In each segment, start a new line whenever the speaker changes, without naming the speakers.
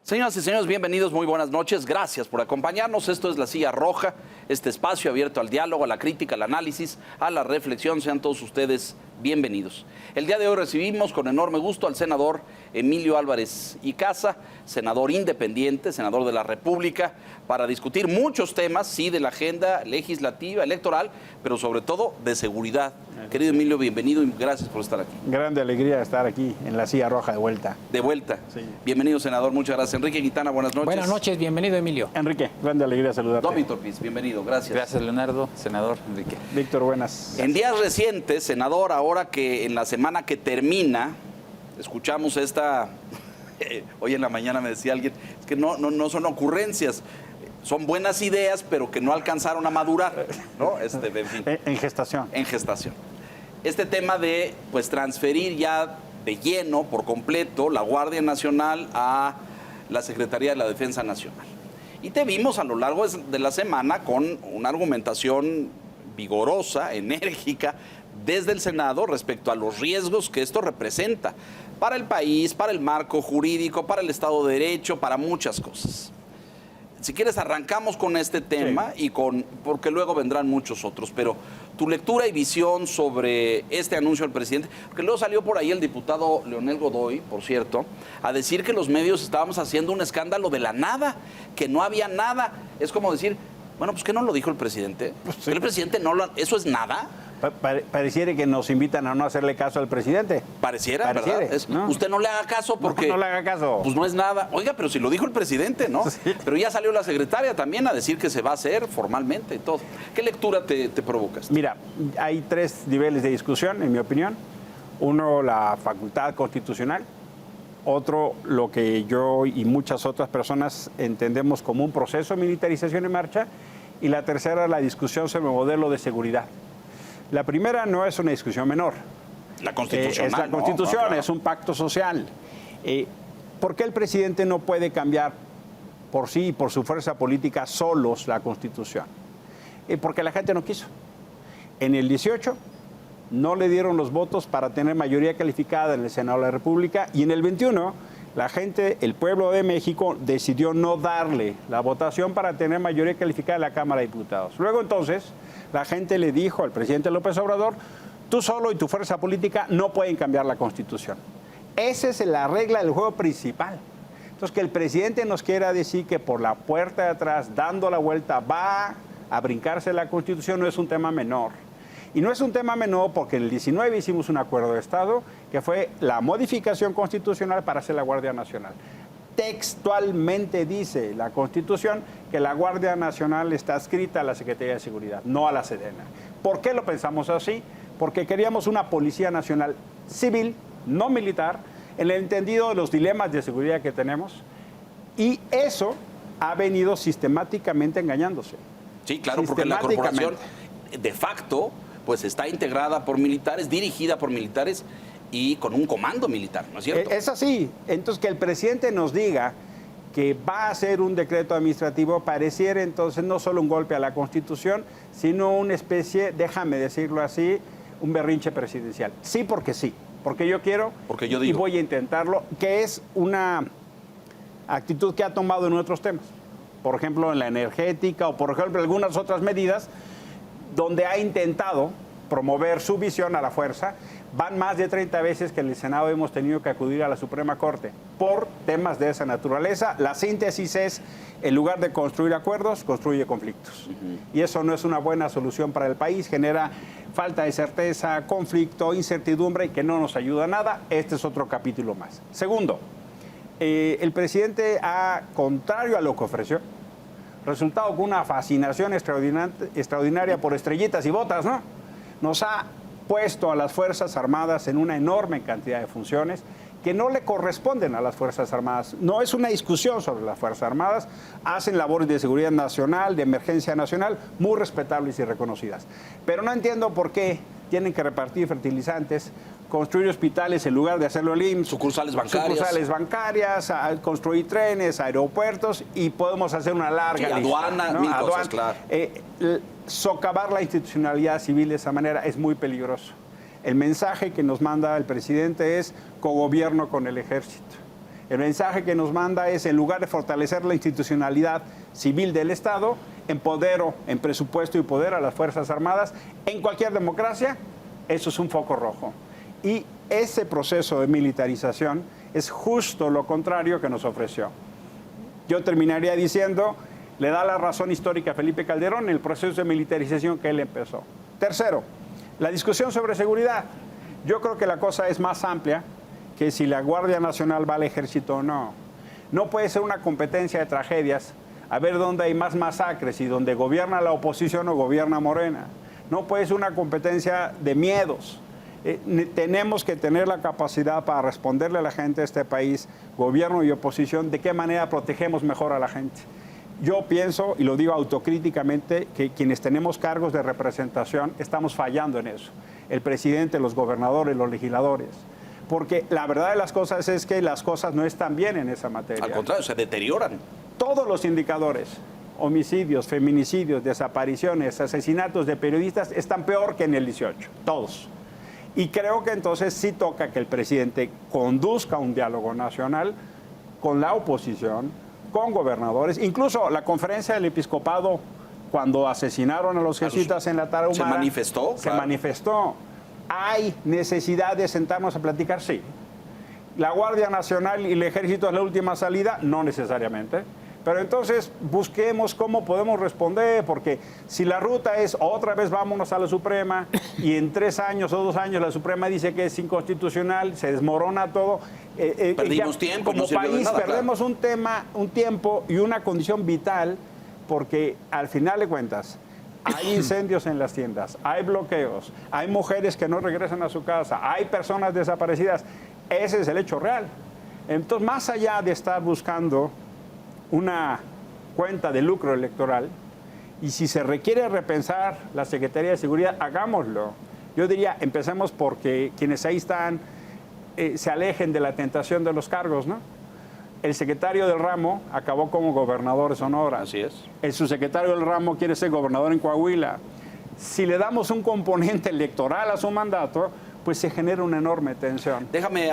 Señoras y señores, bienvenidos, muy buenas noches. Gracias por acompañarnos. Esto es La Silla Roja, este espacio abierto al diálogo, a la crítica, al análisis, a la reflexión. Sean todos ustedes bienvenidos. El día de hoy recibimos con enorme gusto al senador Emilio Álvarez y Casa, senador independiente, senador de la República, para discutir muchos temas, sí, de la agenda legislativa, electoral, pero sobre todo de seguridad. Querido Emilio, bienvenido y gracias por estar aquí.
Grande alegría estar aquí en La Silla Roja de vuelta.
De vuelta.
Sí.
Bienvenido, senador. Muchas gracias. Enrique Quintana, buenas noches.
Buenas noches, bienvenido, Emilio.
Enrique, grande alegría saludarte.
Víctor Piz, bienvenido. Gracias.
Gracias, Leonardo, senador Enrique.
Víctor, buenas.
En días recientes, senador, ahora que en la semana que termina, escuchamos esta... Hoy en la mañana me decía alguien, es que no son ocurrencias, son buenas ideas, pero que no alcanzaron a madurar, ¿no? En fin.
En gestación.
En gestación. Este tema de, pues, transferir ya de lleno, por completo, la Guardia Nacional a la Secretaría de la Defensa Nacional. Y te vimos a lo largo de la semana con una argumentación vigorosa, enérgica, desde el Senado respecto a los riesgos que esto representa para el país, para el marco jurídico, para el Estado de Derecho, para muchas cosas. Si quieres, arrancamos con este tema, sí, porque luego vendrán muchos otros, pero tu lectura y visión sobre este anuncio del presidente, porque luego salió por ahí el diputado Leonel Godoy, por cierto, a decir que los medios estábamos haciendo un escándalo de la nada, que no había nada. Es como decir, bueno, pues ¿qué no lo dijo el presidente?
Pues sí.
El presidente no lo... ¿Eso es nada?
Pareciera que nos invitan a no hacerle caso al presidente.
Pareciera, ¿verdad?
¿No?
Usted no le haga caso porque...
No le haga caso.
Pues no es nada. Oiga, pero si lo dijo el presidente, ¿no?
Sí.
Pero ya salió la secretaria también a decir que se va a hacer formalmente y todo. ¿Qué lectura te provocas?
Mira, hay tres niveles de discusión, en mi opinión. Uno, la facultad constitucional. Otro, lo que yo y muchas otras personas entendemos como un proceso de militarización en marcha. Y la tercera, la discusión sobre el modelo de seguridad. La primera no es una discusión menor.
La constitucional.
Es la constitución,
claro.
Es un pacto social. ¿Por qué el presidente no puede cambiar por sí y por su fuerza política solos la constitución? Porque la gente no quiso. En el 18 no le dieron los votos para tener mayoría calificada en el Senado de la República y en el 21 la gente, el pueblo de México, decidió no darle la votación para tener mayoría calificada en la Cámara de Diputados. Luego entonces la gente le dijo al presidente López Obrador, tú solo y tu fuerza política no pueden cambiar la Constitución. Esa es la regla del juego principal. Entonces, que el presidente nos quiera decir que por la puerta de atrás, dando la vuelta, va a brincarse la Constitución, no es un tema menor. Y no es un tema menor porque en el 19 hicimos un acuerdo de Estado que fue la modificación constitucional para hacer la Guardia Nacional. Textualmente dice la Constitución que la Guardia Nacional está adscrita a la Secretaría de Seguridad, no a la Sedena. ¿Por qué lo pensamos así? Porque queríamos una Policía Nacional civil, no militar, en el entendido de los dilemas de seguridad que tenemos, y eso ha venido sistemáticamente engañándose.
Sí, claro, porque la corporación de facto pues está integrada por militares, dirigida por militares y con un comando militar, ¿no es cierto?
Es así. Entonces, que el presidente nos diga que va a hacer un decreto administrativo pareciera entonces no solo un golpe a la Constitución, sino una especie, déjame decirlo así, un berrinche presidencial. Sí, porque yo quiero
porque yo digo.
Y voy a intentarlo, que es una actitud que ha tomado en otros temas. Por ejemplo, en la energética o por ejemplo algunas otras medidas donde ha intentado promover su visión a la fuerza. Van más de 30 veces que en el Senado hemos tenido que acudir a la Suprema Corte por temas de esa naturaleza. La síntesis es, en lugar de construir acuerdos, construye conflictos. Y eso no es una buena solución para el país, genera falta de certeza, conflicto, incertidumbre, que no nos ayuda a nada. Este es otro capítulo más. Segundo, el presidente, contrario a lo que ofreció, resultado con una fascinación extraordinaria por estrellitas y botas, ¿no? Nos ha puesto a las Fuerzas Armadas en una enorme cantidad de funciones que no le corresponden a las Fuerzas Armadas. No es una discusión sobre las Fuerzas Armadas, hacen labores de seguridad nacional, de emergencia nacional, muy respetables y reconocidas. Pero no entiendo por qué tienen que repartir fertilizantes, construir hospitales en lugar de hacerlo en IMSS,
sucursales bancarias,
construir trenes, aeropuertos, y podemos hacer una larga lista,
aduana, ¿no? Cosas, claro.
Socavar la institucionalidad civil de esa manera es muy peligroso. El mensaje que nos manda el presidente es cogobierno con el ejército. El mensaje que nos manda es, en lugar de fortalecer la institucionalidad civil del Estado, empodero en presupuesto y poder a las Fuerzas Armadas. En cualquier democracia, eso es un foco rojo. Y ese proceso de militarización es justo lo contrario que nos ofreció. Yo terminaría diciendo, le da la razón histórica a Felipe Calderón en el proceso de militarización que él empezó. Tercero, la discusión sobre seguridad. Yo creo que la cosa es más amplia que si la Guardia Nacional va al ejército o no. No puede ser una competencia de tragedias, a ver dónde hay más masacres y dónde gobierna la oposición o gobierna Morena. No puede ser una competencia de miedos. Tenemos que tener la capacidad para responderle a la gente de este país, gobierno y oposición, de qué manera protegemos mejor a la gente. Yo pienso, y lo digo autocríticamente, que quienes tenemos cargos de representación estamos fallando en eso. El presidente, los gobernadores, los legisladores. Porque la verdad de las cosas es que las cosas no están bien en esa materia.
Al contrario, se deterioran.
Todos los indicadores, homicidios, feminicidios, desapariciones, asesinatos de periodistas, están peor que en el 18. Todos. Y creo que entonces sí toca que el presidente conduzca un diálogo nacional con la oposición, con gobernadores, incluso la conferencia del episcopado, cuando asesinaron a los jesuitas en la Tarahumara.
¿Se manifestó?
Se manifestó. ¿Hay necesidad de sentarnos a platicar? Sí. ¿La Guardia Nacional y el Ejército es la última salida? No necesariamente. Pero entonces busquemos cómo podemos responder, porque si la ruta es otra vez vámonos a la Suprema y en 3 años o 2 años la Suprema dice que es inconstitucional, se desmorona todo.
Perdimos tiempo.
Como
no sirvió de
país
nada,
perdemos
claro.
un tiempo y una condición vital, porque al final de cuentas hay incendios en las tiendas, hay bloqueos, hay mujeres que no regresan a su casa, hay personas desaparecidas. Ese es el hecho real. Entonces, más allá de estar buscando una cuenta de lucro electoral, y si se requiere repensar la Secretaría de Seguridad, hagámoslo. Yo diría, empecemos porque quienes ahí están se alejen de la tentación de los cargos, ¿no? El secretario del ramo acabó como gobernador de Sonora.
Así es.
El subsecretario del ramo quiere ser gobernador en Coahuila. Si le damos un componente electoral a su mandato, pues se genera una enorme tensión.
Déjame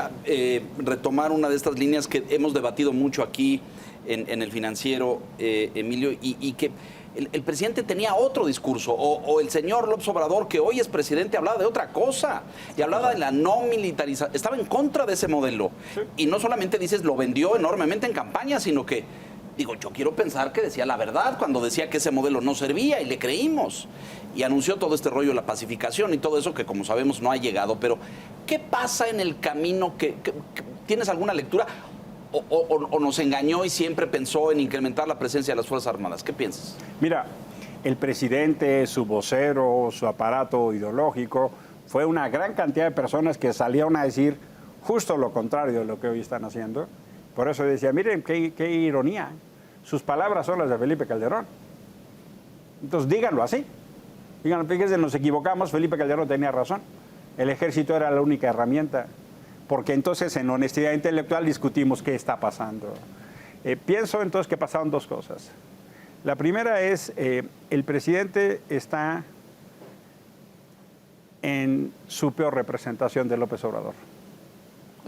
retomar una de estas líneas que hemos debatido mucho aquí en el Financiero, Emilio, y que el presidente tenía otro discurso, o el señor López Obrador, que hoy es presidente, hablaba de otra cosa, y hablaba de la no militarización, estaba en contra de ese modelo. Sí. Y no solamente dices, lo vendió enormemente en campaña, sino que, digo, yo quiero pensar que decía la verdad cuando decía que ese modelo no servía, y le creímos. Y anunció todo este rollo de la pacificación y todo eso que, como sabemos, no ha llegado. Pero, ¿qué pasa en el camino? ¿Tienes alguna lectura? ¿O nos engañó y siempre pensó en incrementar la presencia de las Fuerzas Armadas? ¿Qué piensas?
Mira, el presidente, su vocero, su aparato ideológico, fue una gran cantidad de personas que salieron a decir justo lo contrario de lo que hoy están haciendo. Por eso decía, miren, qué ironía. Sus palabras son las de Felipe Calderón. Entonces, díganlo así. Díganlo, fíjense, nos equivocamos, Felipe Calderón tenía razón. El ejército era la única herramienta. Porque entonces en honestidad intelectual discutimos qué está pasando. Pienso entonces que pasaron 2 cosas. La primera es, el presidente está en su peor representación de López Obrador.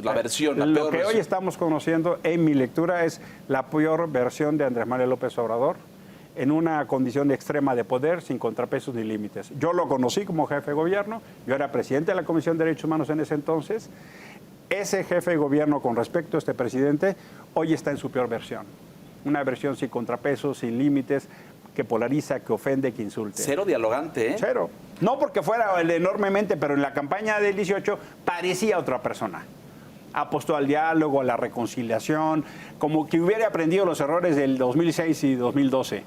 La versión, la
Lo
peor
que
versión.
hoy estamos conociendo, en mi lectura, es la peor versión de Andrés Manuel López Obrador, en una condición extrema de poder, sin contrapesos ni límites. Yo lo conocí como jefe de gobierno, yo era presidente de la Comisión de Derechos Humanos en ese entonces. Ese jefe de gobierno con respecto a este presidente hoy está en su peor versión. Una versión sin contrapesos, sin límites, que polariza, que ofende, que insulte.
Cero dialogante, ¿eh?
Cero. No porque fuera enormemente, pero en la campaña del 18 parecía otra persona. Apostó al diálogo, a la reconciliación, como que hubiera aprendido los errores del 2006 y 2012.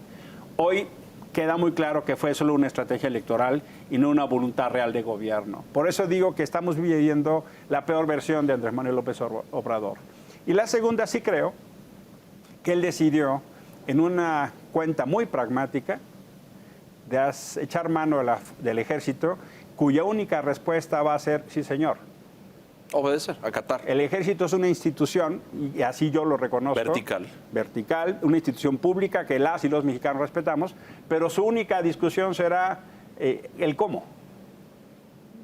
Hoy queda muy claro que fue solo una estrategia electoral y no una voluntad real de gobierno. Por eso digo que estamos viviendo la peor versión de Andrés Manuel López Obrador. Y la segunda, sí creo que él decidió, en una cuenta muy pragmática, de echar mano del ejército, cuya única respuesta va a ser, sí señor.
Obedecer, acatar.
El ejército es una institución, y así yo lo reconozco.
Vertical.
Vertical, una institución pública que las y los mexicanos respetamos, pero su única discusión será el cómo,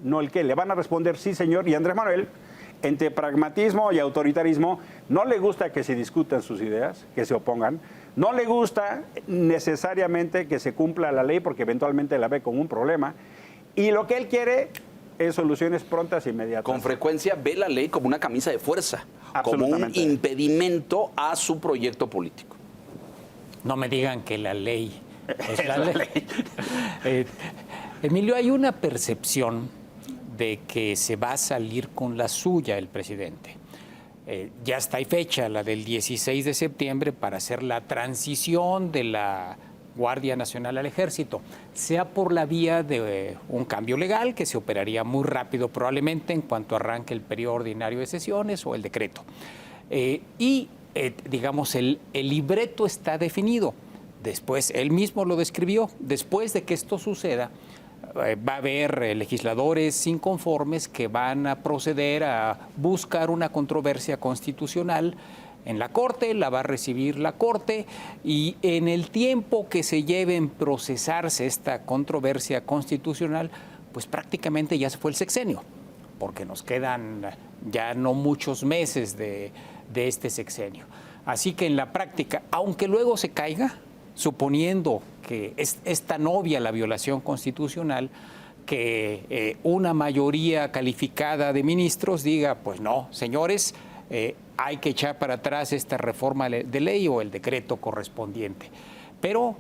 no el qué. Le van a responder sí, señor, y Andrés Manuel entre pragmatismo y autoritarismo. No le gusta que se discutan sus ideas, que se opongan. No le gusta necesariamente que se cumpla la ley porque eventualmente la ve como un problema. Y lo que él quiere es soluciones prontas e inmediatas.
Con frecuencia ve la ley como una camisa de fuerza, como un
Absolutamente.
impedimento a su proyecto político.
No me digan que la ley es la ley. Emilio, hay una percepción de que se va a salir con la suya el presidente. Ya está ahí fecha, la del 16 de septiembre, para hacer la transición de la Guardia Nacional al Ejército, sea por la vía de un cambio legal que se operaría muy rápido probablemente en cuanto arranque el periodo ordinario de sesiones o el decreto. Digamos, el libreto está definido. Después, él mismo lo describió, después de que esto suceda, va a haber legisladores inconformes que van a proceder a buscar una controversia constitucional en la Corte, la va a recibir la Corte, y en el tiempo que se lleve en procesarse esta controversia constitucional, pues prácticamente ya se fue el sexenio, porque nos quedan ya no muchos meses de este sexenio. Así que en la práctica, aunque luego se caiga, suponiendo que es tan obvia la violación constitucional, que una mayoría calificada de ministros diga, pues no, señores, hay que echar para atrás esta reforma de ley o el decreto correspondiente. Pero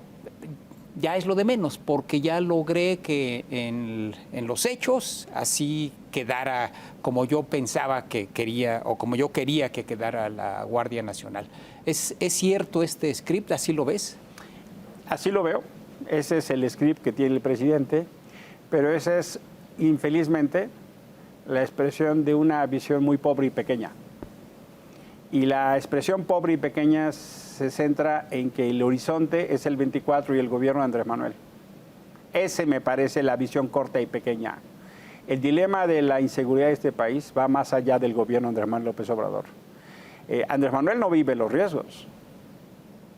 ya es lo de menos, porque ya logré que en los hechos así quedara como yo pensaba que quería, o como yo quería que quedara la Guardia Nacional. ¿Es cierto este script? ¿Así lo ves?
Así lo veo. Ese es el script que tiene el presidente, pero esa es, infelizmente, la expresión de una visión muy pobre y pequeña. Y la expresión pobre y pequeña se centra en que el horizonte es el 24 y el gobierno de Andrés Manuel. Ese me parece la visión corta y pequeña. El dilema de la inseguridad de este país va más allá del gobierno de Andrés Manuel López Obrador. Andrés Manuel no vive los riesgos.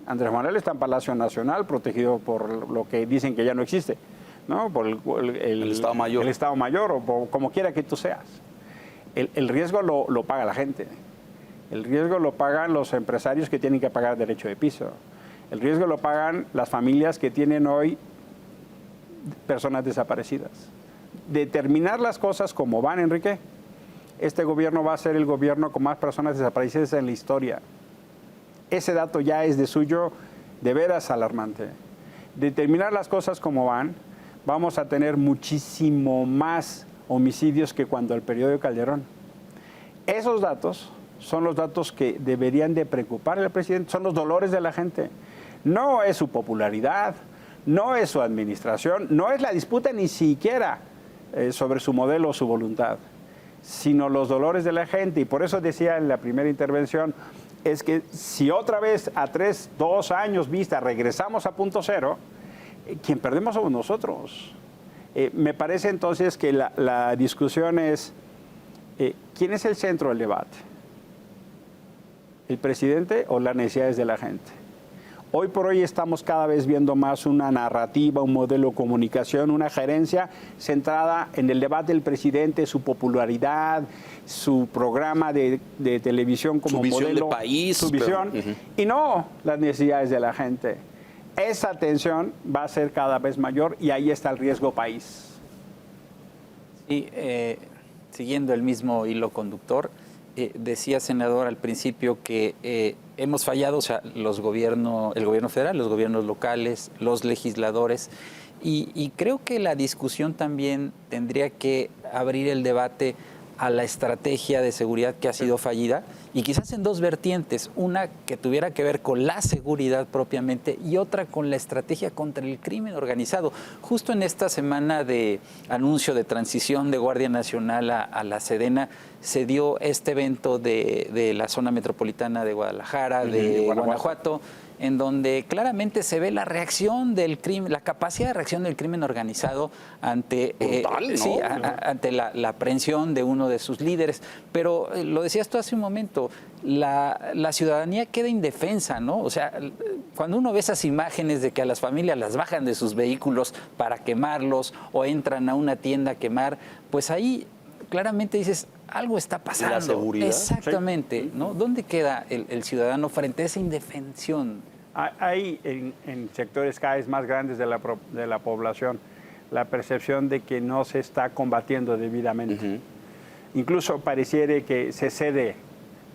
Andrés Manuel está en Palacio Nacional, protegido por lo que dicen que ya no existe, ¿no? Por el
Estado Mayor.
El Estado Mayor, o por, como quiera que tú seas. El riesgo lo paga la gente. El riesgo lo pagan los empresarios que tienen que pagar derecho de piso. El riesgo lo pagan las familias que tienen hoy personas desaparecidas. Determinar las cosas como van, Enrique, este gobierno va a ser el gobierno con más personas desaparecidas en la historia. Ese dato ya es de suyo de veras alarmante. Determinar las cosas como van, vamos a tener muchísimo más homicidios que cuando el periodo de Calderón. Esos datos son los datos que deberían de preocupar al presidente, son los dolores de la gente. No es su popularidad, no es su administración, no es la disputa ni siquiera sobre su modelo o su voluntad, sino los dolores de la gente. Y por eso decía en la primera intervención, es que si otra vez a 2 años vista regresamos a punto cero, quien perdemos somos nosotros. Me parece entonces que la discusión es, ¿quién es el centro del debate? ¿El presidente o las necesidades de la gente? Hoy por hoy estamos cada vez viendo más una narrativa, un modelo de comunicación, una gerencia centrada en el debate del presidente, su popularidad, su programa de televisión como modelo.
Su visión de país.
Su visión, y no las necesidades de la gente. Esa tensión va a ser cada vez mayor y ahí está el riesgo país.
Sí, siguiendo el mismo hilo conductor, decía, senador, al principio que hemos fallado, o sea, el gobierno federal, los gobiernos locales, los legisladores, y creo que la discusión también tendría que abrir el debate a la estrategia de seguridad que ha sido fallida, y quizás en 2 vertientes, una que tuviera que ver con la seguridad propiamente y otra con la estrategia contra el crimen organizado. Justo en esta semana de anuncio de transición de Guardia Nacional a la Sedena, se dio este evento de la zona metropolitana de Guadalajara, de Guanajuato, en donde claramente se ve la reacción del crimen, la capacidad de reacción del crimen organizado ante,
brutal, ¿no?
sí, ante la aprehensión de uno de sus líderes. Pero lo decías tú hace un momento, la ciudadanía queda indefensa, ¿no? O sea, cuando uno ve esas imágenes de que a las familias las bajan de sus vehículos para quemarlos o entran a una tienda a quemar, pues ahí claramente dices,
algo está pasando.
La seguridad.
Exactamente, ¿no? ¿Dónde queda el ciudadano frente a esa indefensión?
Hay en sectores cada vez más grandes de la población la percepción de que no se está combatiendo debidamente. Incluso pareciera que se cede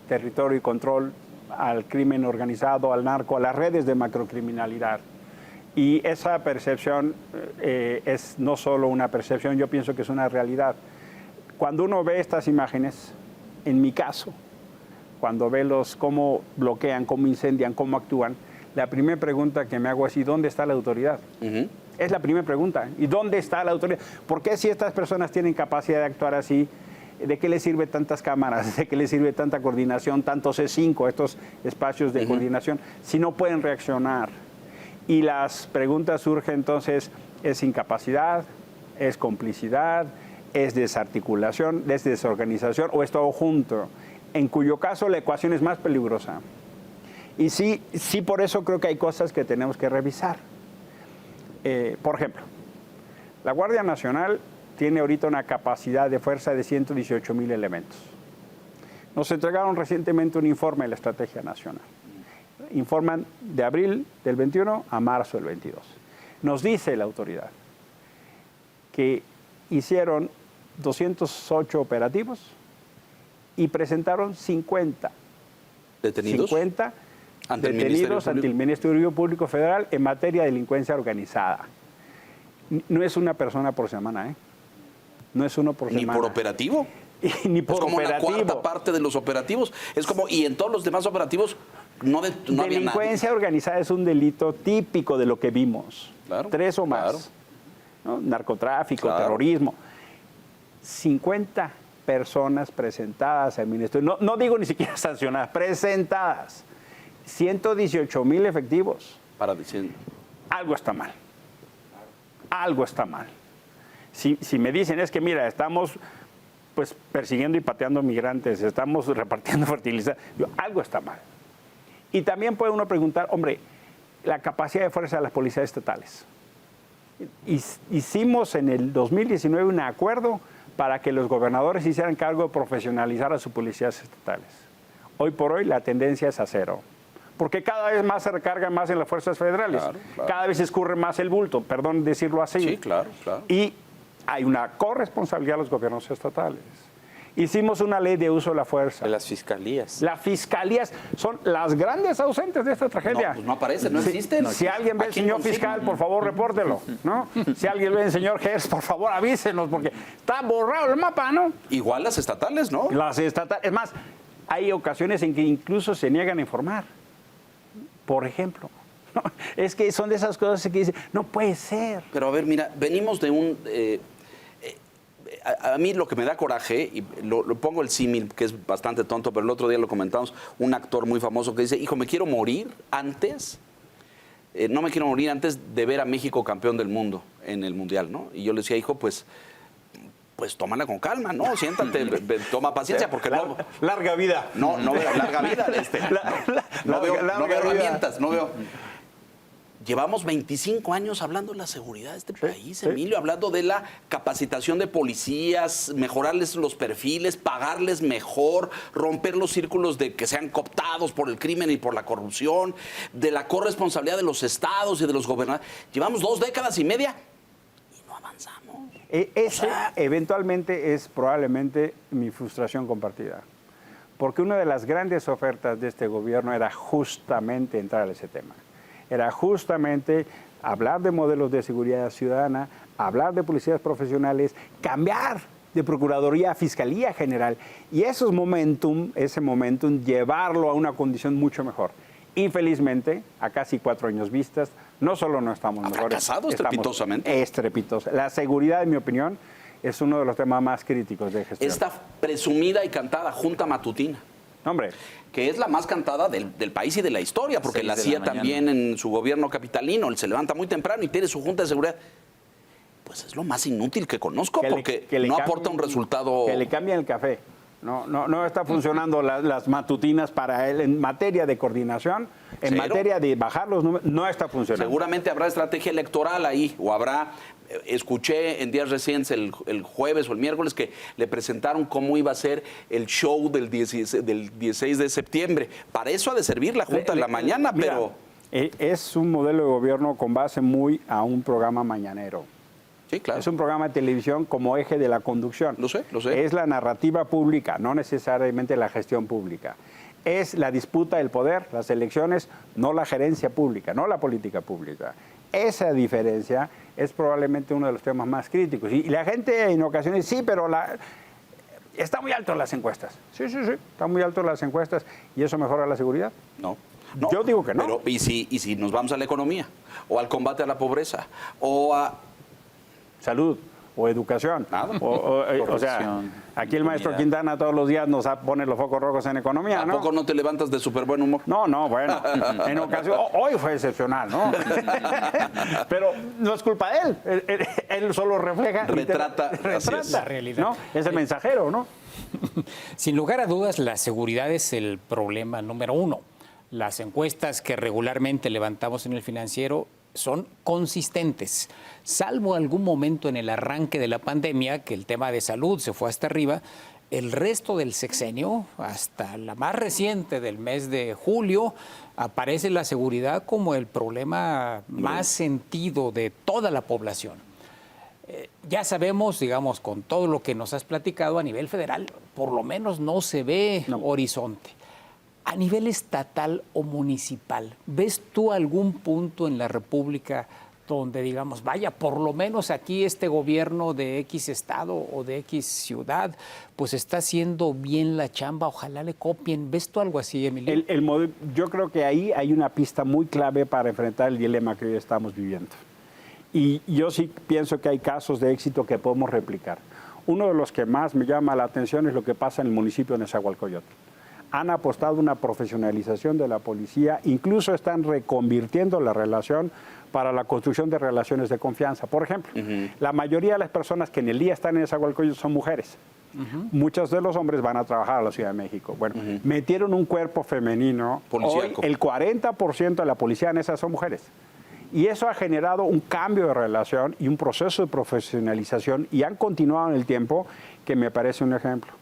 territorio y control al crimen organizado, al narco, a las redes de macrocriminalidad. Y esa percepción es no solo una percepción, yo pienso que es una realidad. Cuando uno ve estas imágenes, en mi caso, cuando ve cómo bloquean, cómo incendian, cómo actúan, la primera pregunta que me hago es: ¿y dónde está la autoridad? Es la primera pregunta. ¿Y dónde está la autoridad? ¿Por qué si estas personas tienen capacidad de actuar así, de qué les sirve tantas cámaras, de qué les sirve tanta coordinación, tantos C5, estos espacios de coordinación, si no pueden reaccionar? Y las preguntas surgen entonces: ¿es incapacidad? ¿Es complicidad? ¿Es desarticulación? ¿Es desorganización? ¿O es todo junto? En cuyo caso la ecuación es más peligrosa. Y sí, por eso creo que hay cosas que tenemos que revisar. Por ejemplo, la Guardia Nacional tiene ahorita una capacidad de fuerza de 118,000 elementos. Nos entregaron recientemente un informe de la Estrategia Nacional. Informan de abril del 21 a marzo del 22. Nos dice la autoridad que hicieron 208 operativos y presentaron 50
¿Detenidos?
50 detenidos ante el Ministerio Público Federal en materia de delincuencia organizada. No es una persona por semana, ¿eh? No es uno por semana.
¿Ni por operativo?
Ni por
es como
operativo.
la cuarta parte de los operativos. Es como, y en todos los demás operativos no había nadie.
Delincuencia organizada es un delito típico de lo que vimos.
Claro,
3 o más.
claro.
¿No? Narcotráfico,
Claro.
terrorismo. 50 personas presentadas al ministerio. No digo ni siquiera sancionadas, presentadas. 118,000 efectivos.
Para decir.
Algo está mal. Algo está mal. Si me dicen es que mira, estamos pues persiguiendo y pateando migrantes, estamos repartiendo fertilizantes, algo está mal. Y también puede uno preguntar, hombre, la capacidad de fuerza de las policías estatales. Hicimos en el 2019 un acuerdo para que los gobernadores hicieran cargo de profesionalizar a sus policías estatales. Hoy por hoy la tendencia es a cero. Porque cada vez más se recarga más en las fuerzas federales.
Claro, claro.
Cada vez escurre más el bulto, perdón decirlo así.
Sí, claro, claro.
Y hay una corresponsabilidad de los gobiernos estatales. Hicimos una ley de uso de la fuerza.
De las fiscalías.
Las fiscalías son las grandes ausentes de esta tragedia.
No, pues no aparecen, no existen.
Si alguien ve al
Aquí
señor
consiguen.
fiscal, por favor, repórtelo, ¿no? Si alguien ve al señor Gers, por favor, avísenos, porque está borrado el mapa, ¿no?
Igual las estatales, ¿no?
Las estatales. Es más, hay ocasiones en que incluso se niegan a informar. Por ejemplo. ¿No? Es que son de esas cosas que dicen, no puede ser.
Pero a ver, mira, venimos de un... a mí lo que me da coraje, y lo pongo el símil, que es bastante tonto, pero el otro día lo comentamos, un actor muy famoso que dice, hijo, me quiero morir antes, no me quiero morir antes de ver a México campeón del mundo en el Mundial, ¿no? Y yo le decía, hijo, pues tómala con calma, ¿no? Siéntate, toma paciencia, porque no...
Larga vida.
No veo larga vida. No veo herramientas, no veo... Llevamos 25 años hablando de la seguridad de este país,
sí.
Emilio, hablando de la capacitación de policías, mejorarles los perfiles, pagarles mejor, romper los círculos de que sean cooptados por el crimen y por la corrupción, de la corresponsabilidad de los estados y de los gobernadores. Llevamos 2 décadas y media y no avanzamos.
Eventualmente es probablemente mi frustración compartida, porque una de las grandes ofertas de este gobierno era justamente entrar a ese tema. Era justamente hablar de modelos de seguridad ciudadana, hablar de policías profesionales, cambiar de Procuraduría a Fiscalía General y ese momentum, llevarlo a una condición mucho mejor. Infelizmente, a casi 4 años vistas, no solo no estamos mejores.
Fracasado estrepitosamente.
Estrepitosa. La seguridad, en mi opinión, es uno de los temas más críticos de gestión.
Esta presumida y cantada Junta Matutina,
Hombre,
que es la más cantada del país y de la historia, porque
6
la
de la
hacía
mañana.
también en su gobierno capitalino. Él se levanta muy temprano y tiene su Junta de Seguridad. Pues es lo más inútil que conozco, porque no aporta un resultado...
Que le cambien el café. No está funcionando las matutinas para él en materia de coordinación, en
¿Cero?
materia de bajar los números, no está funcionando.
Seguramente habrá estrategia electoral ahí, o habrá, escuché en días recientes, el jueves o el miércoles, que le presentaron cómo iba a ser el show del 16 de septiembre. Para eso ha de servir la Junta en la mañana,
Mira,
pero...
es un modelo de gobierno con base muy a un programa mañanero.
Sí, claro.
Es un programa de televisión como eje de la conducción.
Lo sé, lo sé.
Es la narrativa pública, no necesariamente la gestión pública. Es la disputa del poder, las elecciones, no la gerencia pública, no la política pública. Esa diferencia es probablemente uno de los temas más críticos. Y la gente en ocasiones, sí, pero está muy alto en las encuestas. Sí, está muy alto en las encuestas y eso mejora la seguridad.
No.
Yo digo que no.
Pero, ¿y si nos vamos a la economía? O al combate a la pobreza, o a...
Salud o educación.
Nada.
O sea, aquí el maestro Quintana todos los días nos pone los focos rojos en economía,
¿A
¿no?
poco no te levantas de súper buen humor?
No, bueno, en ocasión, hoy fue excepcional, ¿no? Pero no es culpa de él, él solo refleja,
Retrata, así es.
La realidad.
¿no? Es el mensajero, ¿no?
Sin lugar a dudas, la seguridad es el problema número uno. Las encuestas que regularmente levantamos en el Financiero son consistentes, salvo algún momento en el arranque de la pandemia, que el tema de salud se fue hasta arriba. El resto del sexenio, hasta la más reciente del mes de julio, aparece la seguridad como el problema más sentido de toda la población. Ya sabemos, digamos, con todo lo que nos has platicado a nivel federal, por lo menos no se ve horizonte. A nivel estatal o municipal, ¿ves tú algún punto en la República donde digamos, vaya, por lo menos aquí este gobierno de X estado o de X ciudad, pues está haciendo bien la chamba, ojalá le copien? ¿Ves tú algo así, Emilio?
Yo creo que ahí hay una pista muy clave para enfrentar el dilema que hoy estamos viviendo. Y yo sí pienso que hay casos de éxito que podemos replicar. Uno de los que más me llama la atención es lo que pasa en el municipio de Nezahualcóyotl. Han apostado una profesionalización de la policía, incluso están reconvirtiendo la relación para la construcción de relaciones de confianza. Por ejemplo, la mayoría de las personas que en el día están en Nezahualcóyotl son mujeres. Muchos de los hombres van a trabajar a la Ciudad de México. Bueno, metieron un cuerpo femenino. Hoy el 40% de la policía en esas son mujeres. Y eso ha generado un cambio de relación y un proceso de profesionalización y han continuado en el tiempo, que me parece un ejemplo.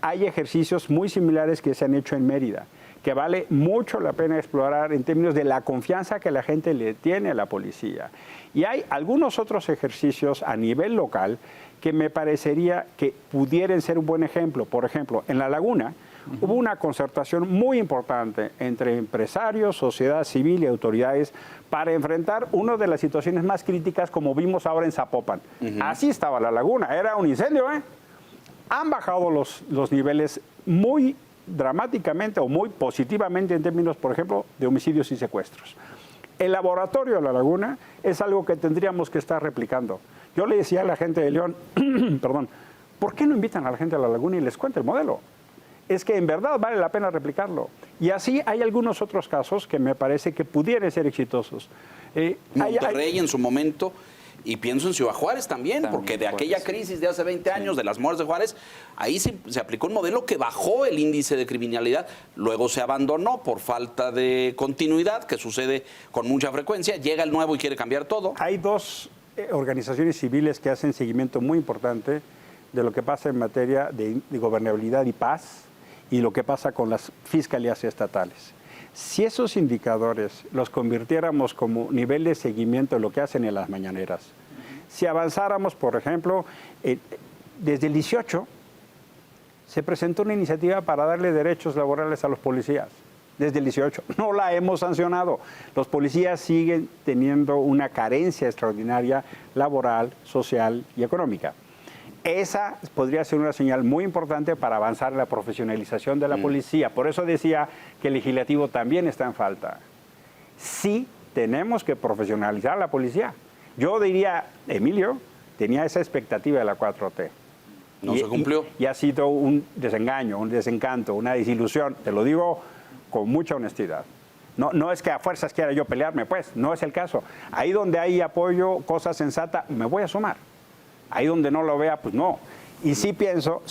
Hay ejercicios muy similares que se han hecho en Mérida, que vale mucho la pena explorar en términos de la confianza que la gente le tiene a la policía. Y hay algunos otros ejercicios a nivel local que me parecería que pudieran ser un buen ejemplo. Por ejemplo, en La Laguna hubo una concertación muy importante entre empresarios, sociedad civil y autoridades para enfrentar una de las situaciones más críticas, como vimos ahora en Zapopan. Así estaba La Laguna, era un incendio, ¿eh? Han bajado los niveles muy dramáticamente o muy positivamente en términos, por ejemplo, de homicidios y secuestros. El laboratorio de La Laguna es algo que tendríamos que estar replicando. Yo le decía a la gente de León, perdón, ¿por qué no invitan a la gente de La Laguna y les cuenta el modelo? Es que en verdad vale la pena replicarlo. Y así hay algunos otros casos que me parece que pudieran ser exitosos.
Monterrey en su momento... Y pienso en Ciudad Juárez también, porque de aquella crisis de hace 20 años, de las muertes de Juárez, ahí se aplicó un modelo que bajó el índice de criminalidad, luego se abandonó por falta de continuidad, que sucede con mucha frecuencia, llega el nuevo y quiere cambiar todo.
Hay dos organizaciones civiles que hacen seguimiento muy importante de lo que pasa en materia de gobernabilidad y paz y lo que pasa con las fiscalías estatales. Si esos indicadores los convirtiéramos como nivel de seguimiento de lo que hacen en las mañaneras, si avanzáramos, por ejemplo, desde el 18 se presentó una iniciativa para darle derechos laborales a los policías. Desde el 18 no la hemos sancionado. Los policías siguen teniendo una carencia extraordinaria laboral, social y económica. Esa podría ser una señal muy importante para avanzar en la profesionalización de la policía. Por eso decía que el legislativo también está en falta. Sí tenemos que profesionalizar a la policía. Yo diría, Emilio, tenía esa expectativa de la 4T.
No se cumplió.
Y ha sido un desengaño, un desencanto, una desilusión. Te lo digo con mucha honestidad. No es que a fuerzas quiera yo pelearme, pues, no es el caso. Ahí donde hay apoyo, cosa sensata, me voy a sumar. Ahí donde no lo vea, pues no. Y sí pienso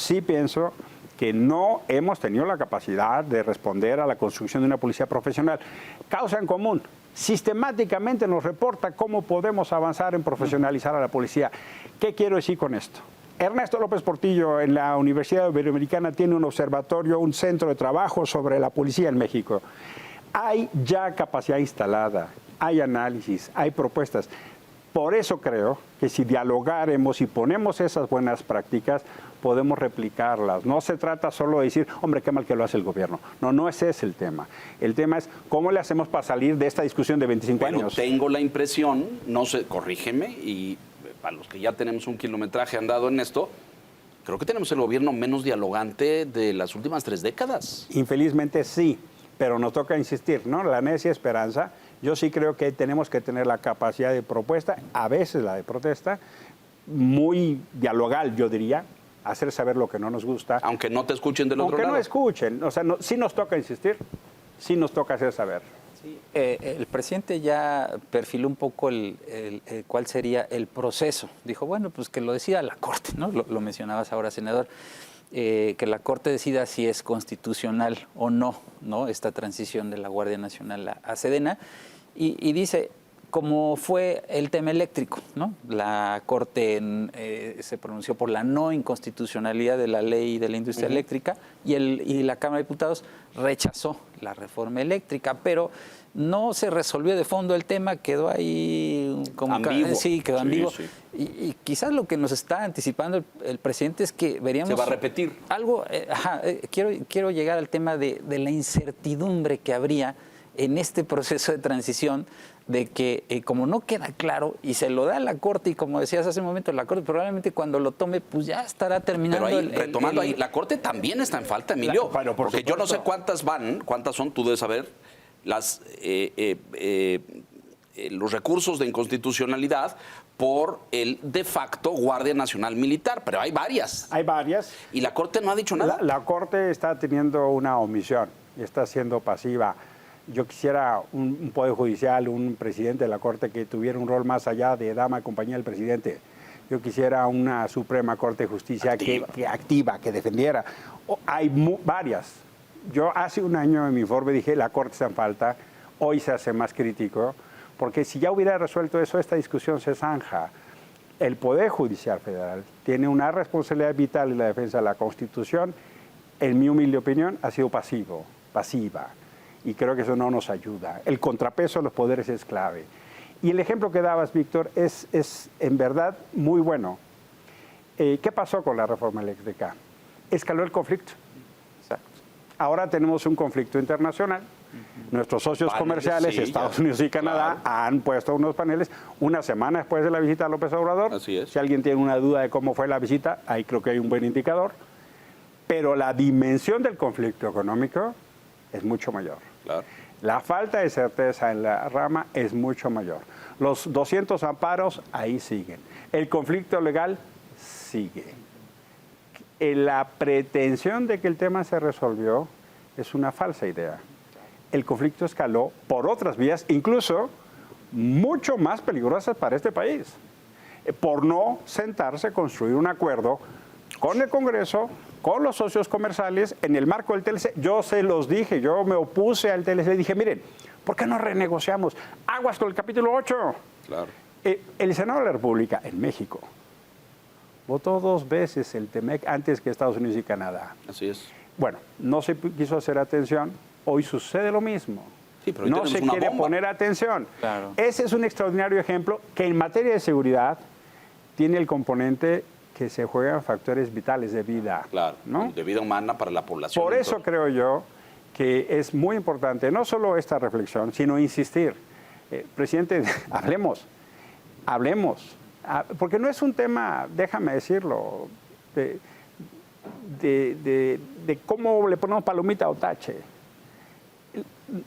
que no hemos tenido la capacidad de responder a la construcción de una policía profesional. Causa en común. Sistemáticamente nos reporta cómo podemos avanzar en profesionalizar a la policía. ¿Qué quiero decir con esto? Ernesto López Portillo en la Universidad Iberoamericana tiene un observatorio, un centro de trabajo sobre la policía en México. Hay ya capacidad instalada, hay análisis, hay propuestas. Por eso creo que si dialogaremos y ponemos esas buenas prácticas, podemos replicarlas. No se trata solo de decir, hombre, qué mal que lo hace el gobierno. No, no ese es el tema. El tema es cómo le hacemos para salir de esta discusión de 25 años.
Tengo la impresión, no sé, corrígeme, y para los que ya tenemos un kilometraje andado en esto, creo que tenemos el gobierno menos dialogante de las últimas 3 décadas.
Infelizmente sí, pero nos toca insistir, ¿no? La necia esperanza. Yo sí creo que tenemos que tener la capacidad de propuesta, a veces la de protesta, muy dialogal, yo diría, hacer saber lo que no nos gusta.
Aunque no te escuchen del otro lado.
Aunque no escuchen, o sea, sí nos toca insistir, sí nos toca hacer saber.
Sí, el presidente ya perfiló un poco cuál sería el proceso. Dijo, bueno, pues que lo decida la Corte, ¿no? Lo mencionabas ahora, senador. Que la Corte decida si es constitucional o no, ¿no? Esta transición de la Guardia Nacional a Sedena. Y dice, como fue el tema eléctrico, ¿no? La Corte se pronunció por la no inconstitucionalidad de la ley de la industria eléctrica y la Cámara de Diputados rechazó la reforma eléctrica, pero no se resolvió de fondo el tema, quedó ahí como
ambiguo.
Sí, quedó ambiguo.
Sí.
Y quizás lo que nos está anticipando el presidente es que veríamos...
Se va a repetir.
Algo, quiero llegar al tema de la incertidumbre que habría en este proceso de transición, de que como no queda claro y se lo da a la Corte, y como decías hace un momento, la Corte probablemente cuando lo tome, pues ya estará terminando.
Pero ahí, retomando ahí, la Corte también está en falta, Emilio.
Bueno, por
porque
supuesto.
yo no sé cuántas son, tú debes saber, los recursos de inconstitucionalidad por el de facto Guardia Nacional Militar, pero hay varias.
Hay varias.
Y la Corte no ha dicho nada.
La Corte está teniendo una omisión y está siendo pasiva. Yo quisiera un Poder Judicial, un presidente de la Corte que tuviera un rol más allá de dama de compañía del presidente. Yo quisiera una Suprema Corte de Justicia activa, que defendiera. Hay varias. Yo hace un año en mi informe dije, la Corte está en falta, hoy se hace más crítico, porque si ya hubiera resuelto eso, esta discusión se zanja. El Poder Judicial Federal tiene una responsabilidad vital en la defensa de la Constitución. En mi humilde opinión, ha sido pasiva. Y creo que eso no nos ayuda. El contrapeso de los poderes es clave. Y el ejemplo que dabas, Víctor, es en verdad muy bueno. ¿Qué pasó con la reforma eléctrica? Escaló el conflicto.
Exacto.
Ahora tenemos un conflicto internacional. Nuestros socios
Paneles,
comerciales,
sí,
Estados
ya,
Unidos y Canadá,
claro.
han puesto unos paneles una semana después de la visita a López Obrador.
Así es.
Si alguien tiene una duda de cómo fue la visita, ahí creo que hay un buen indicador. Pero la dimensión del conflicto económico es mucho mayor.
Claro.
La falta de certeza en la rama es mucho mayor. Los 200 amparos ahí siguen. El conflicto legal sigue. La pretensión de que el tema se resolvió es una falsa idea. El conflicto escaló por otras vías, incluso mucho más peligrosas para este país, por no sentarse a construir un acuerdo con el Congreso, con los socios comerciales, en el marco del TLC. Yo se los dije, yo me opuse al TLC y dije, miren, ¿por qué no renegociamos? Aguas con el capítulo 8.
Claro.
El Senado de la República en México votó 2 veces el TEMEC antes que Estados Unidos y Canadá.
Así es.
Bueno, no se quiso hacer atención, hoy sucede lo mismo.
Sí, pero hoy
no
tenemos
se
una
quiere
bomba.
poner atención.
Claro.
Ese es un extraordinario ejemplo que en materia de seguridad tiene el componente que se juegan factores vitales de vida.
Claro,
¿no?
de vida humana para la población.
Por eso
entonces.
creo yo que es muy importante no solo esta reflexión, sino insistir. Presidente, hablemos, porque no es un tema, déjame decirlo, de cómo le ponemos palomita o tache.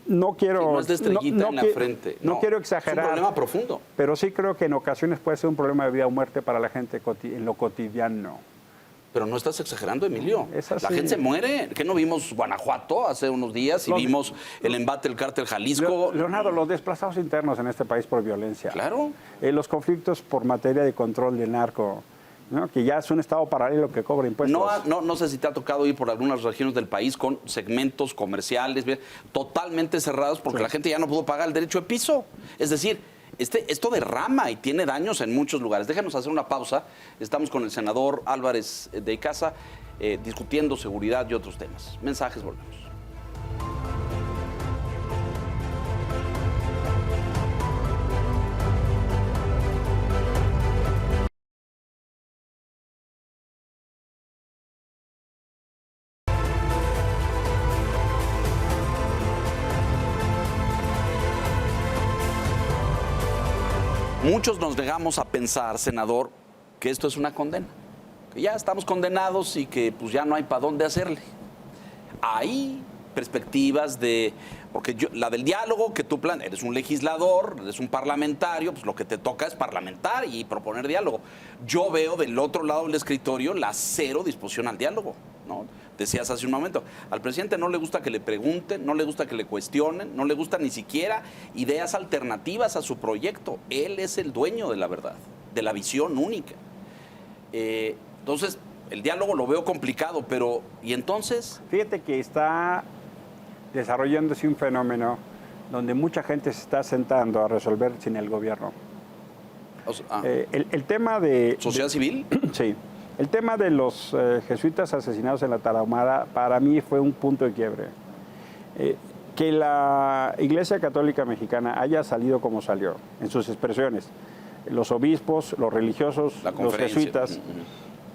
No quiero...
Sí, no es de estrellita en la frente.
No quiero exagerar.
Es un problema profundo.
Pero sí creo que en ocasiones puede ser un problema de vida o muerte para la gente en lo cotidiano.
Pero no estás exagerando, Emilio.
Es así.
La gente se muere. ¿Qué no vimos Guanajuato hace unos días y vimos el embate del cártel Jalisco?
Leonardo, los desplazados internos en este país por violencia.
Claro.
Los conflictos por materia de control del narco. ¿no? Que ya es un estado paralelo que cobra impuestos.
No sé si te ha tocado ir por algunas regiones del país con segmentos comerciales totalmente cerrados porque la gente ya no pudo pagar el derecho de piso. Es decir, esto derrama y tiene daños en muchos lugares. Déjanos hacer una pausa. Estamos con el senador Álvarez de Icaza discutiendo seguridad y otros temas. Mensajes, volvemos. Muchos nos negamos a pensar, senador, que esto es una condena, que ya estamos condenados y que pues ya no hay para dónde hacerle. Hay perspectivas porque la del diálogo que tú planeas, eres un legislador, eres un parlamentario, pues lo que te toca es parlamentar y proponer diálogo. Yo veo del otro lado del escritorio la cero disposición al diálogo, ¿no? Decías hace un momento, al presidente no le gusta que le pregunten, no le gusta que le cuestionen, no le gusta ni siquiera ideas alternativas a su proyecto. Él es el dueño de la verdad, de la visión única. Entonces, el diálogo lo veo complicado, pero ¿y entonces?
Fíjate que está desarrollándose un fenómeno donde mucha gente se está sentando a resolver sin el gobierno. El tema de...
¿Sociedad civil?
Sí. El tema de los jesuitas asesinados en la Tarahumara para mí fue un punto de quiebre. Que la Iglesia Católica Mexicana haya salido como salió, en sus expresiones, los obispos, los religiosos, los jesuitas,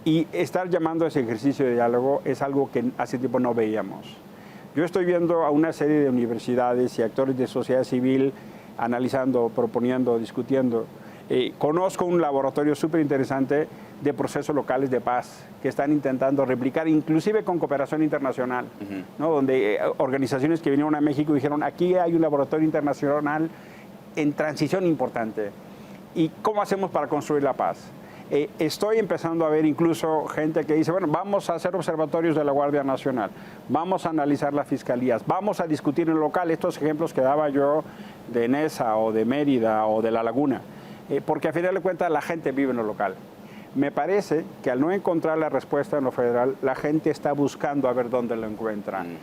y estar llamando a ese ejercicio de diálogo es algo que hace tiempo no veíamos. Yo estoy viendo a una serie de universidades y actores de sociedad civil analizando, proponiendo, discutiendo. Conozco un laboratorio súper interesante de procesos locales de paz que están intentando replicar, inclusive con cooperación internacional, ¿no? Donde organizaciones que vinieron a México dijeron, aquí hay un laboratorio internacional en transición importante. ¿Y cómo hacemos para construir la paz? Estoy empezando a ver incluso gente que dice, bueno, vamos a hacer observatorios de la Guardia Nacional, vamos a analizar las fiscalías, vamos a discutir en lo local estos ejemplos que daba yo de Nesa o de Mérida o de La Laguna. Porque a final de cuentas la gente vive en lo local. Me parece que al no encontrar la respuesta en lo federal, la gente está buscando a ver dónde lo encuentran.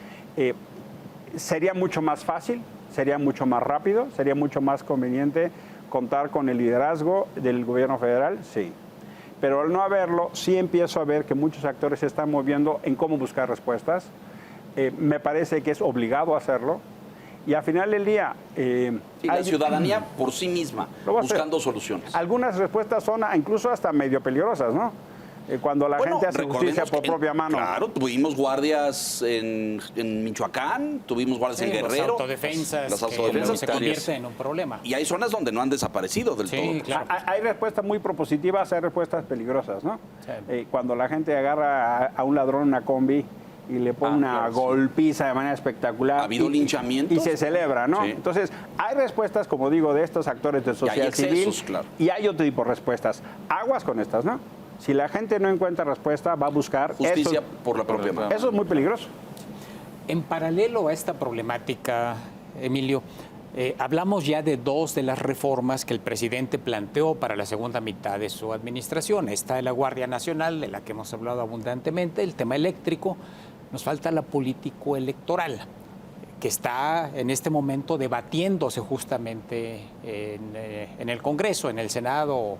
Sería mucho más fácil, sería mucho más rápido, sería mucho más conveniente contar con el liderazgo del gobierno federal, sí. Pero al no haberlo, sí empiezo a ver que muchos actores se están moviendo en cómo buscar respuestas. Me parece que es obligado hacerlo. Y al final del día...
y la ciudadanía por sí misma, buscando soluciones.
Algunas respuestas son incluso hasta medio peligrosas, ¿no? Cuando la gente hace justicia por propia mano.
Claro, tuvimos guardias en Michoacán, tuvimos guardias en Guerrero.
Las autodefensas se convierten en un problema.
Y hay zonas donde no han desaparecido del todo.
Claro.
Hay respuestas muy propositivas, hay respuestas peligrosas, ¿no? Sí. Cuando la gente agarra a un ladrón en una combi y le pone una golpiza de manera espectacular.
Ha habido linchamientos.
Y se celebra, ¿no?
Sí.
Entonces, hay respuestas, como digo, de estos actores de sociedad civil.
Claro.
Y hay otro tipo de respuestas. Aguas con estas, ¿no? Si la gente no encuentra respuesta, va a buscar...
justicia por la propia mano.
Eso es muy peligroso.
En paralelo a esta problemática, Emilio, hablamos ya de dos de las reformas que el presidente planteó para la segunda mitad de su administración. Está de la Guardia Nacional, de la que hemos hablado abundantemente, el tema eléctrico. Nos falta la político-electoral, que está en este momento debatiéndose justamente en el Congreso, en el Senado.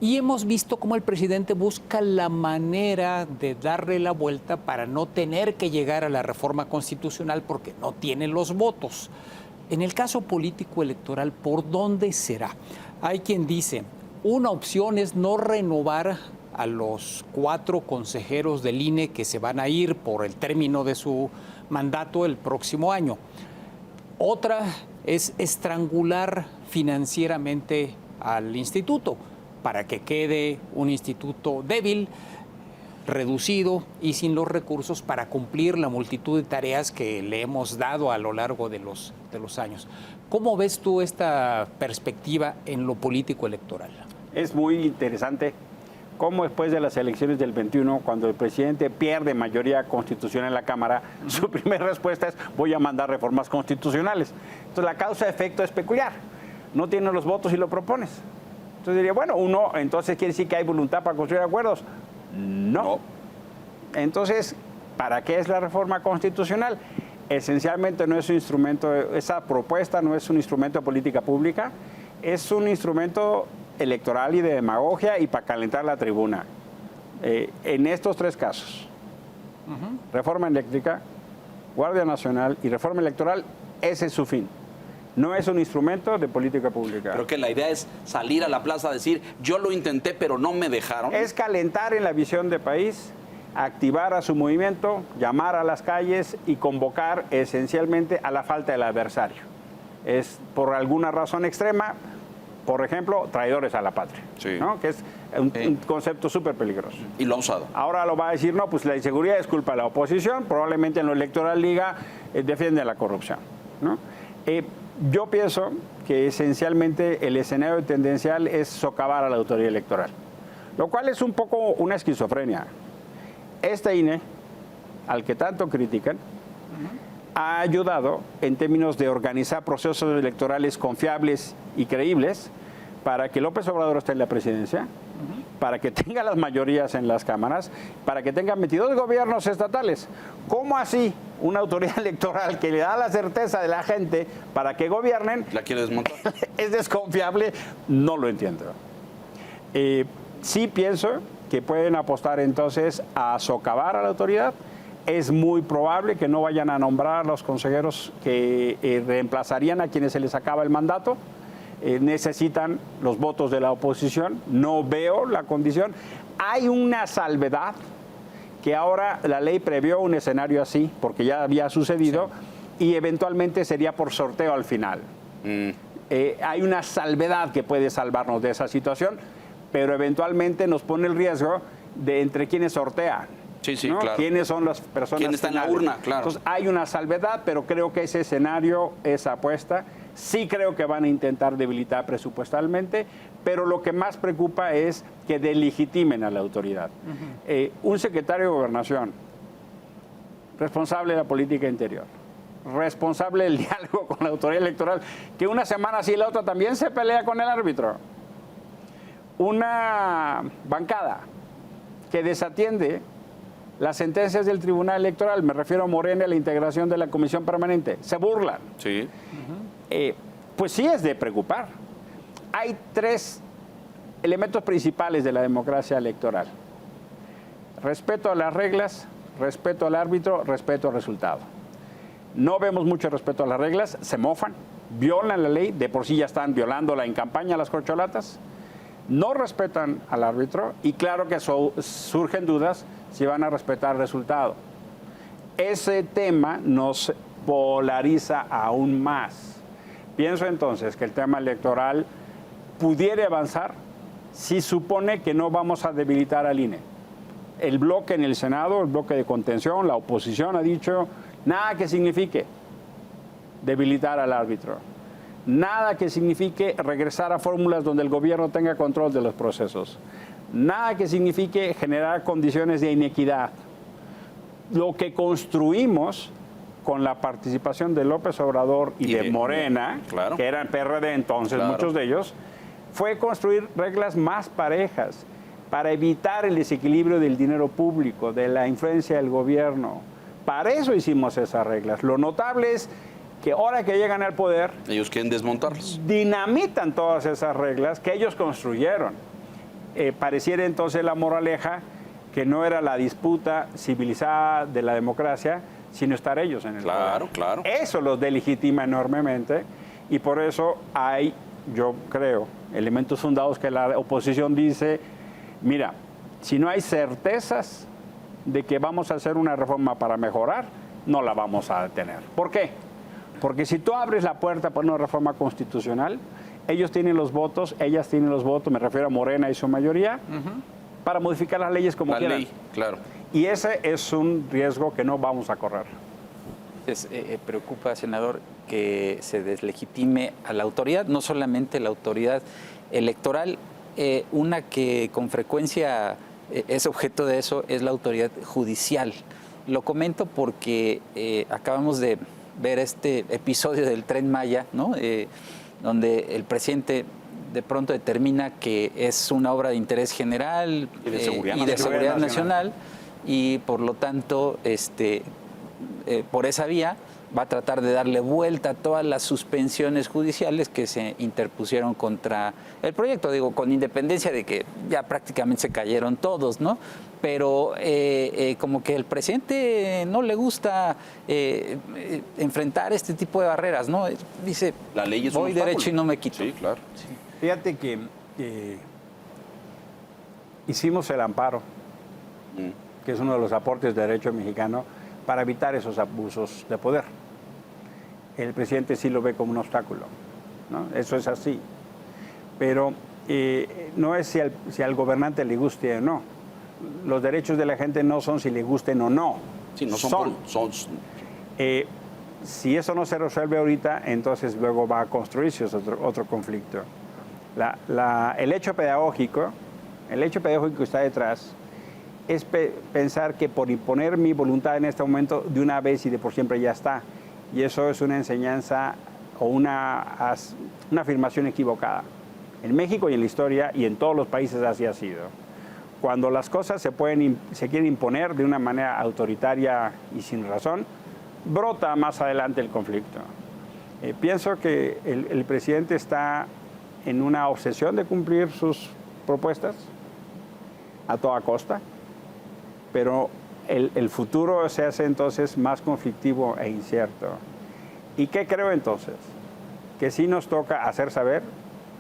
Y hemos visto cómo el presidente busca la manera de darle la vuelta para no tener que llegar a la reforma constitucional porque no tiene los votos. En el caso político-electoral, ¿por dónde será? Hay quien dice, una opción es no renovar a los 4 consejeros del INE que se van a ir por el término de su mandato el próximo año. Otra es estrangular financieramente al instituto para que quede un instituto débil, reducido y sin los recursos para cumplir la multitud de tareas que le hemos dado a lo largo de los años. ¿Cómo ves tú esta perspectiva en lo político electoral?
Es muy interesante cómo después de las elecciones del 21, cuando el presidente pierde mayoría constitucional en la Cámara, su primera respuesta es voy a mandar reformas constitucionales. Entonces la causa-efecto es peculiar. No tienes los votos y lo propones. Entonces diría, bueno, entonces quiere decir que hay voluntad para construir acuerdos. No. Entonces, ¿para qué es la reforma constitucional? Esencialmente no es un instrumento, esa propuesta no es un instrumento de política pública, es un instrumento electoral y de demagogia y para calentar la tribuna. En estos 3 casos, reforma eléctrica, Guardia Nacional y reforma electoral, ese es su fin. No es un instrumento de política pública.
Pero que la idea es salir a la plaza a decir, yo lo intenté, pero no me dejaron.
Es calentar en la visión de país, activar a su movimiento, llamar a las calles y convocar esencialmente a la falta del adversario. Es por alguna razón extrema, por ejemplo, traidores a la patria,
Sí.
¿no? Que es un concepto súper peligroso.
Y lo ha usado.
Ahora lo va a decir, no, pues la inseguridad es culpa de la oposición, probablemente en lo electoral diga, defiende la corrupción, ¿no? Yo pienso que esencialmente el escenario tendencial es socavar a la autoridad electoral, lo cual es un poco una esquizofrenia. Este INE, al que tanto critican, ha ayudado en términos de organizar procesos electorales confiables y creíbles para que López Obrador esté en la presidencia, para que tenga las mayorías en las cámaras, para que tenga 22 gobiernos estatales. ¿Cómo así una autoridad electoral que le da la certeza de la gente para que gobiernen
¿La quiere desmontar?
es desconfiable? No lo entiendo. Sí pienso que pueden apostar entonces a socavar a la autoridad. Es muy probable que no vayan a nombrar a los consejeros que reemplazarían a quienes se les acaba el mandato. Necesitan los votos de la oposición. No veo la condición. Hay una salvedad que ahora la ley previó un escenario así, porque ya había sucedido, y eventualmente sería por sorteo al final. Hay una salvedad que puede salvarnos de esa situación, pero eventualmente nos pone el riesgo de entre quienes sortea.
Sí, sí,
¿no?
claro.
¿Quiénes son las personas?
¿Quién está en la
finales?
urna? Claro.
Entonces, hay una salvedad, pero creo que ese escenario, esa apuesta, sí creo que van a intentar debilitar presupuestalmente, pero lo que más preocupa es que delegitimen a la autoridad. Un secretario de Gobernación, responsable de la política interior, responsable del diálogo con la autoridad electoral, que una semana sí y la otra también se pelea con el árbitro. Una bancada que desatiende las sentencias del Tribunal Electoral, me refiero a Morena y la integración de la Comisión Permanente, se burlan.
Sí.
Pues sí es de preocupar. Hay 3 elementos principales de la democracia electoral: respeto a las reglas, respeto al árbitro, respeto al resultado. No vemos mucho respeto a las reglas, se mofan, violan la ley, de por sí ya están violándola en campaña las corcholatas, no respetan al árbitro y claro que surgen dudas si van a respetar el resultado. Ese tema nos polariza aún más. Pienso entonces que el tema electoral pudiera avanzar si supone que no vamos a debilitar al INE. El bloque en el Senado, el bloque de contención, la oposición ha dicho nada que signifique debilitar al árbitro, nada que signifique regresar a fórmulas donde el gobierno tenga control de los procesos, nada que signifique generar condiciones de inequidad. Lo que construimos con la participación de López Obrador y de Morena,
claro,
que eran PRD entonces,
claro,
muchos de ellos, fue construir reglas más parejas para evitar el desequilibrio del dinero público, de la influencia del gobierno. Para eso hicimos esas reglas. Lo notable es que ahora que llegan al poder,
ellos quieren desmontarlas.
Dinamitan todas esas reglas que ellos construyeron. Pareciera entonces la moraleja que no era la disputa civilizada de la democracia, sino estar ellos en el poder.
Claro.
Eso los delegitima enormemente y por eso hay, yo creo, elementos fundados que la oposición dice, mira, si no hay certezas de que vamos a hacer una reforma para mejorar, no la vamos a tener. ¿Por qué? Porque si tú abres la puerta para una reforma constitucional, ellos tienen los votos, ellas tienen los votos, me refiero a Morena y su mayoría, para modificar las leyes como quieran.
Ley, claro.
Y ese es un riesgo que no vamos a correr.
Preocupa, senador, que se deslegitime a la autoridad, no solamente la autoridad electoral, una que con frecuencia es objeto de eso es la autoridad judicial. Lo comento porque acabamos de ver este episodio del Tren Maya, ¿no? Donde el presidente de pronto determina que es una obra de interés general
Y de seguridad
y de
nacional.
seguridad nacional, y por lo tanto, por esa vía va a tratar de darle vuelta a todas las suspensiones judiciales que se interpusieron contra el proyecto, digo, con independencia de que ya prácticamente se cayeron todos, ¿no? Pero como que el presidente no le gusta enfrentar este tipo de barreras, ¿no? Dice,
La ley es un
voy
obstáculo.
derecho y no me quito.
Sí, claro.
Fíjate que hicimos el amparo, que es uno de los aportes de derecho mexicano, para evitar esos abusos de poder. El presidente sí lo ve como un obstáculo, ¿no? Eso es así. Pero no es si al gobernante le guste o no. Los derechos de la gente no son si le gusten o no.
Sí, no son.
Si eso no se resuelve ahorita, entonces luego va a construirse otro conflicto. El hecho pedagógico que está detrás es pensar que por imponer mi voluntad en este momento de una vez y de por siempre ya está. Y eso es una enseñanza o una afirmación equivocada. En México y en la historia y en todos los países así ha sido. Cuando las cosas se quieren imponer de una manera autoritaria y sin razón, brota más adelante el conflicto. Pienso que el presidente está en una obsesión de cumplir sus propuestas a toda costa, pero el futuro se hace entonces más conflictivo e incierto. ¿Y qué creo entonces? Que sí nos toca hacer saber,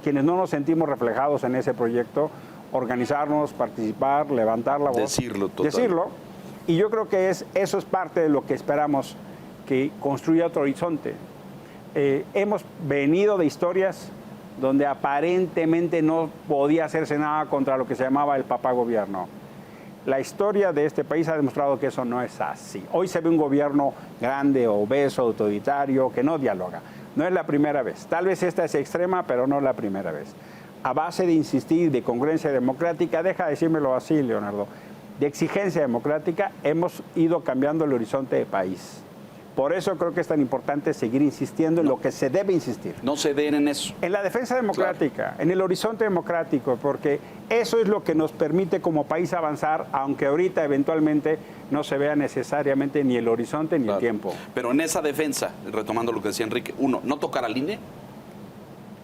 quienes no nos sentimos reflejados en ese proyecto, organizarnos, participar, levantar la voz.
Decirlo, total.
Decirlo. Y yo creo que eso es parte de lo que esperamos que construya otro horizonte. Hemos venido de historias donde aparentemente no podía hacerse nada contra lo que se llamaba el papá gobierno. La historia de este país ha demostrado que eso no es así. Hoy se ve un gobierno grande, obeso, autoritario, que no dialoga. No es la primera vez. Tal vez esta es extrema, pero no la primera vez. A base de insistir, de congruencia democrática, deja de decírmelo así, Leonardo, de exigencia democrática, hemos ido cambiando el horizonte de país. Por eso creo que es tan importante seguir insistiendo en lo que se debe insistir.
No ceden en eso.
En la defensa democrática, en el horizonte democrático, porque eso es lo que nos permite como país avanzar, aunque ahorita eventualmente no se vea necesariamente ni el horizonte ni el tiempo.
Pero en esa defensa, retomando lo que decía Enrique, uno, no tocar al INE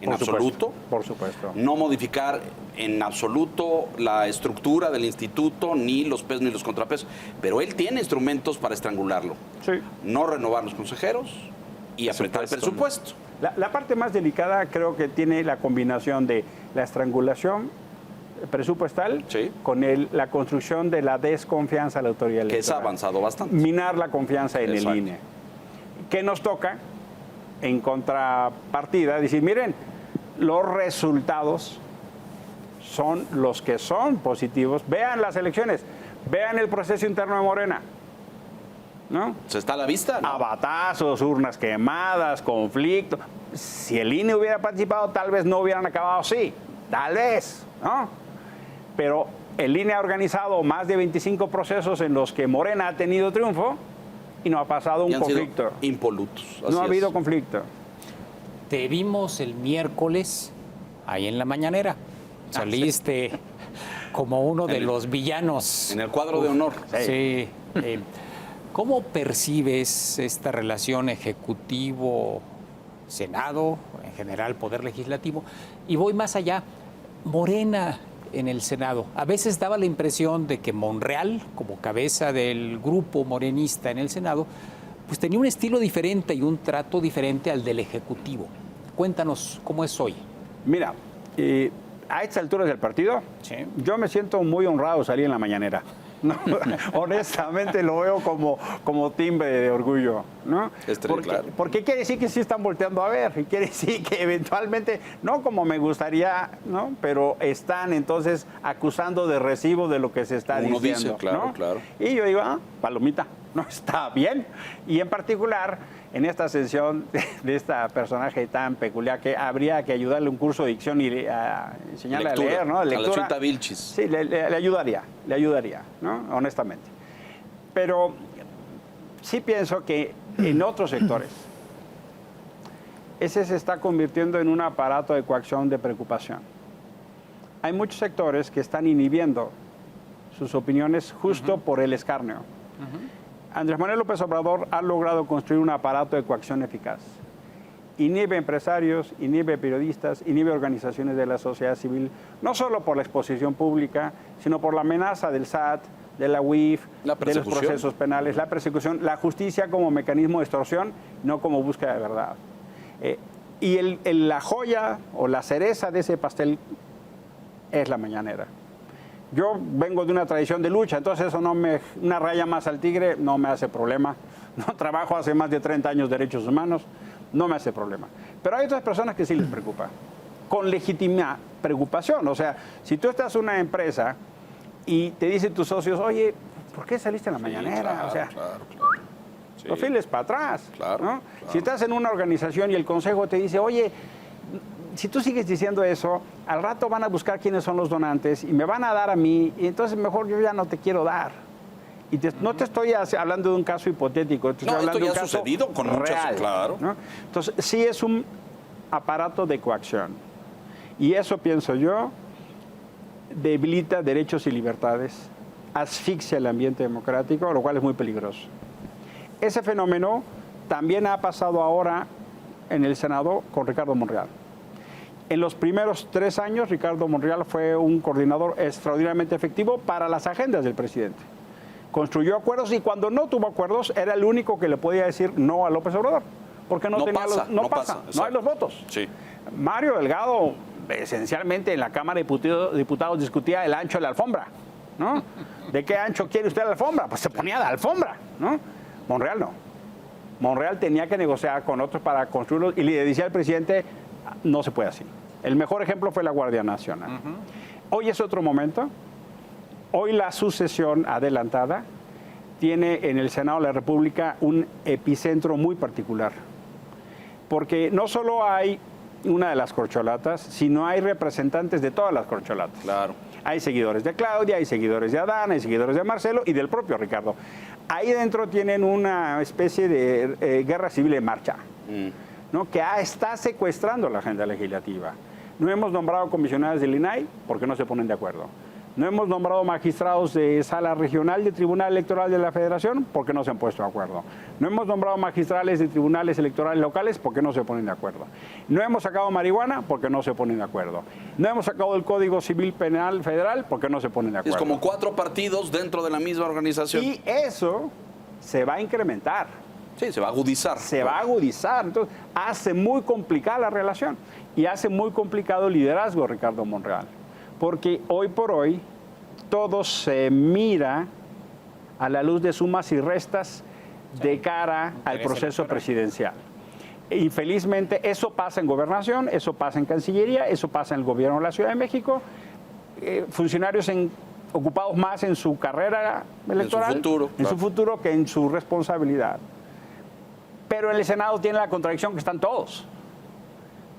en
Por
absoluto.
supuesto, por supuesto.
No modificar en absoluto la estructura del instituto, ni los pesos ni los contrapesos. Pero él tiene instrumentos para estrangularlo.
Sí.
No renovar los consejeros y apretar el presupuesto.
La parte más delicada creo que tiene la combinación de la estrangulación presupuestal con la construcción de la desconfianza a la autoridad electoral.
Que se ha avanzado bastante.
Minar la confianza en
Exacto.
el INE. ¿Qué nos toca? En contrapartida, decir, miren, los resultados son los que son positivos. Vean las elecciones, vean el proceso interno de Morena, ¿no?
Se está a la vista, ¿no?
Abatazos, urnas quemadas, conflicto. Si el INE hubiera participado, tal vez no hubieran acabado así. Tal vez, ¿no? Pero el INE ha organizado más de 25 procesos en los que Morena ha tenido triunfo y no ha pasado un
Y han sido
conflicto.
impolutos.
No ha habido conflicto.
Te vimos el miércoles ahí en la mañanera. Saliste como uno de los villanos.
En el cuadro de honor.
Sí. ¿Cómo percibes esta relación ejecutivo-senado, en general poder legislativo? Y voy más allá, Morena en el Senado. A veces daba la impresión de que Monreal, como cabeza del grupo morenista en el Senado, pues tenía un estilo diferente y un trato diferente al del Ejecutivo. Cuéntanos cómo es hoy.
Mira, a estas alturas del partido, yo me siento muy honrado de salir en la mañanera. ¿No? Honestamente lo veo como timbre de orgullo, ¿no? Porque quiere decir que sí están volteando a ver, y quiere decir que eventualmente, no como me gustaría, ¿no? Pero están entonces acusando de recibo de lo que se está diciendo.
Dice, claro,
¿no?
claro.
Y yo digo, palomita, no está bien. Y en particular, en esta sesión de esta personaje tan peculiar, que habría que ayudarle un curso de dicción y enseñarle a leer, ¿no?
Lectura. A la Chuita Vilchis.
Sí, le ayudaría, ¿no? Honestamente. Pero sí pienso que en otros sectores ese se está convirtiendo en un aparato de coacción de preocupación. Hay muchos sectores que están inhibiendo sus opiniones justo por el escarnio. Andrés Manuel López Obrador ha logrado construir un aparato de coacción eficaz. Inhibe empresarios, inhibe periodistas, inhibe organizaciones de la sociedad civil, no solo por la exposición pública, sino por la amenaza del SAT, de la UIF, de los procesos penales, la persecución, la justicia como mecanismo de extorsión, no como búsqueda de verdad. Y la joya o la cereza de ese pastel es la mañanera. Yo vengo de una tradición de lucha, entonces eso una raya más al tigre no me hace problema. No trabajo hace más de 30 años derechos humanos, no me hace problema. Pero hay otras personas que sí les preocupa, con legítima preocupación. O sea, si tú estás en una empresa y te dicen tus socios, oye, ¿por qué saliste en la mañanera?
Claro,
o sea,
claro. Sí.
los files para atrás.
Claro,
¿no?
claro.
Si estás en una organización y el consejo te dice, oye, si tú sigues diciendo eso, al rato van a buscar quiénes son los donantes y me van a dar a mí, y entonces mejor yo ya no te quiero dar. Y no te estoy hablando de un caso hipotético, te estoy hablando
esto ya
de un
ha
caso
sucedido con muchas,
real,
claro.
¿no? Entonces, sí es un aparato de coacción. Y eso, pienso yo, debilita derechos y libertades, asfixia el ambiente democrático, lo cual es muy peligroso. Ese fenómeno también ha pasado ahora en el Senado con Ricardo Monreal. En los primeros 3 años, Ricardo Monreal fue un coordinador extraordinariamente efectivo para las agendas del presidente. Construyó acuerdos y cuando no tuvo acuerdos era el único que le podía decir no a López Obrador, porque no hay los votos.
Sí.
Mario Delgado, esencialmente en la Cámara de Diputados discutía el ancho de la alfombra, ¿no? ¿De qué ancho quiere usted la alfombra? Pues se ponía de alfombra, ¿no? Monreal no. Monreal tenía que negociar con otros para construirlos y le decía al presidente, no se puede así. El mejor ejemplo fue la Guardia Nacional. Hoy es otro momento. Hoy la sucesión adelantada tiene en el Senado de la República un epicentro muy particular. Porque no solo hay una de las corcholatas, sino hay representantes de todas las corcholatas.
Claro.
Hay seguidores de Claudia, hay seguidores de Adán, hay seguidores de Marcelo y del propio Ricardo. Ahí dentro tienen una especie de guerra civil en marcha, ¿no? Que está secuestrando la agenda legislativa. No hemos nombrado comisionadas del INAI porque no se ponen de acuerdo. No hemos nombrado magistrados de sala regional del Tribunal Electoral de la Federación porque no se han puesto de acuerdo. No hemos nombrado magistrales de tribunales electorales locales porque no se ponen de acuerdo. No hemos sacado marihuana porque no se ponen de acuerdo. No hemos sacado el Código Civil Penal Federal porque no se ponen de acuerdo.
Es como 4 partidos dentro de la misma organización.
Y eso se va a incrementar.
Sí, se va a agudizar.
Se va a agudizar. Entonces, hace muy complicada la relación y hace muy complicado el liderazgo de Ricardo Monreal. Porque hoy por hoy todo se mira a la luz de sumas y restas de cara al proceso presidencial. Infelizmente eso pasa en gobernación, eso pasa en Cancillería, eso pasa en el gobierno de la Ciudad de México. Funcionarios ocupados más en su carrera electoral, en su futuro que en su responsabilidad. Pero en el Senado tiene la contradicción que están todos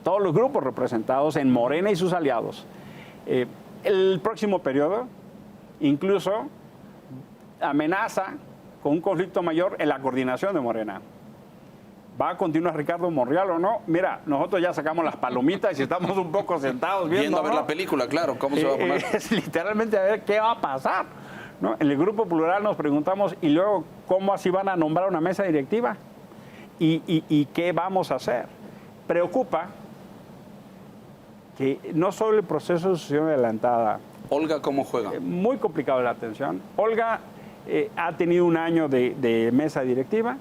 los grupos representados en Morena y sus aliados. El próximo periodo incluso amenaza con un conflicto mayor en la coordinación de Morena. ¿Va a continuar Ricardo Monreal o no? Mira, nosotros ya sacamos las palomitas y estamos un poco sentados viendo
a ver la película, claro, ¿cómo se va a poner?
Es literalmente a ver qué va a pasar, ¿no? En el Grupo Plural nos preguntamos, ¿y luego cómo así van a nombrar una mesa directiva? ¿Y qué vamos a hacer? Preocupa que no solo el proceso de sucesión adelantada.
Olga, ¿cómo juega?
Muy complicado la atención. Olga ha tenido un año de mesa directiva.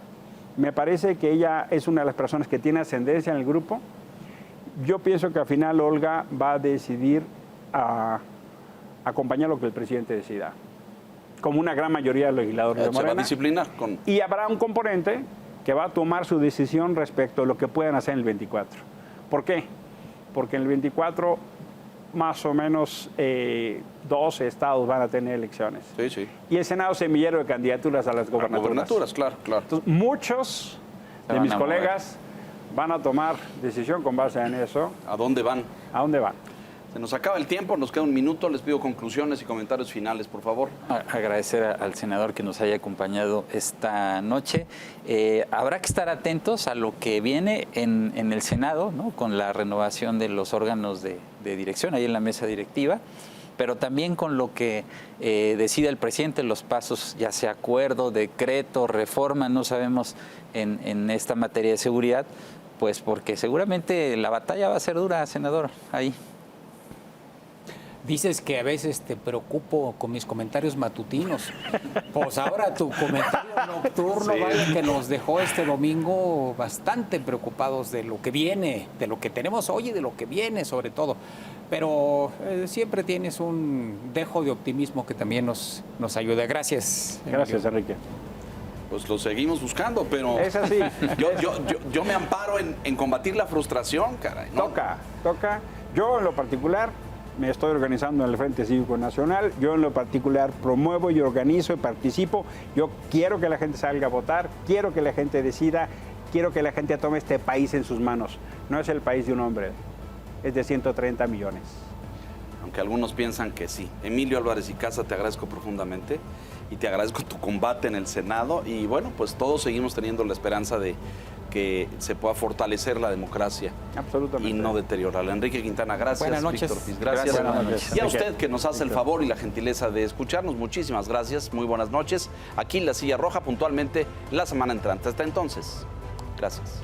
Me parece que ella es una de las personas que tiene ascendencia en el grupo. Yo pienso que al final Olga va a decidir a acompañar lo que el presidente decida, como una gran mayoría de los legisladores de Morena.
Se va a disciplinar con...
Y habrá un componente que va a tomar su decisión respecto a lo que puedan hacer en el 24. ¿Por qué? Porque en el 24 más o menos 12 estados van a tener elecciones.
Sí, sí.
Y el Senado semillero de candidaturas a las gobernaturas.
Claro.
Entonces, muchos de mis colegas van a tomar decisión con base en eso.
¿A dónde van?
¿A dónde van?
Se nos acaba el tiempo, nos queda un minuto. Les pido conclusiones y comentarios finales, por favor.
Agradecer al senador que nos haya acompañado esta noche. Habrá que estar atentos a lo que viene en el Senado, ¿no? Con la renovación de los órganos de dirección ahí en la mesa directiva, pero también con lo que decida el presidente, los pasos, ya sea acuerdo, decreto, reforma, no sabemos en esta materia de seguridad, pues porque seguramente la batalla va a ser dura, senador, ahí.
Dices que a veces te preocupo con mis comentarios matutinos. Pues ahora tu comentario nocturno, vaya, que nos dejó este domingo bastante preocupados de lo que viene, de lo que tenemos hoy y de lo que viene sobre todo. Pero siempre tienes un dejo de optimismo que también nos ayuda. Gracias.
Gracias, Enrique.
Pues lo seguimos buscando, pero
Es así.
yo me amparo en combatir la frustración, caray, ¿no?
Toca. Yo en lo particular me estoy organizando en el Frente Cívico Nacional. Yo en lo particular promuevo y organizo y participo. Yo quiero que la gente salga a votar, quiero que la gente decida, quiero que la gente tome este país en sus manos. No es el país de un hombre, es de 130 millones.
Aunque algunos piensan que sí. Emilio Álvarez y Casa, te agradezco profundamente y te agradezco tu combate en el Senado. Y bueno, pues todos seguimos teniendo la esperanza de que se pueda fortalecer la democracia.
Absolutamente.
Y no deteriorarla. Enrique Quintana, gracias.
Buenas noches.
Víctor Fiz, gracias.
Buenas noches.
Y a usted que nos hace el favor y la gentileza de escucharnos, muchísimas gracias. Muy buenas noches. Aquí en La Silla Roja, puntualmente la semana entrante. Hasta entonces, gracias.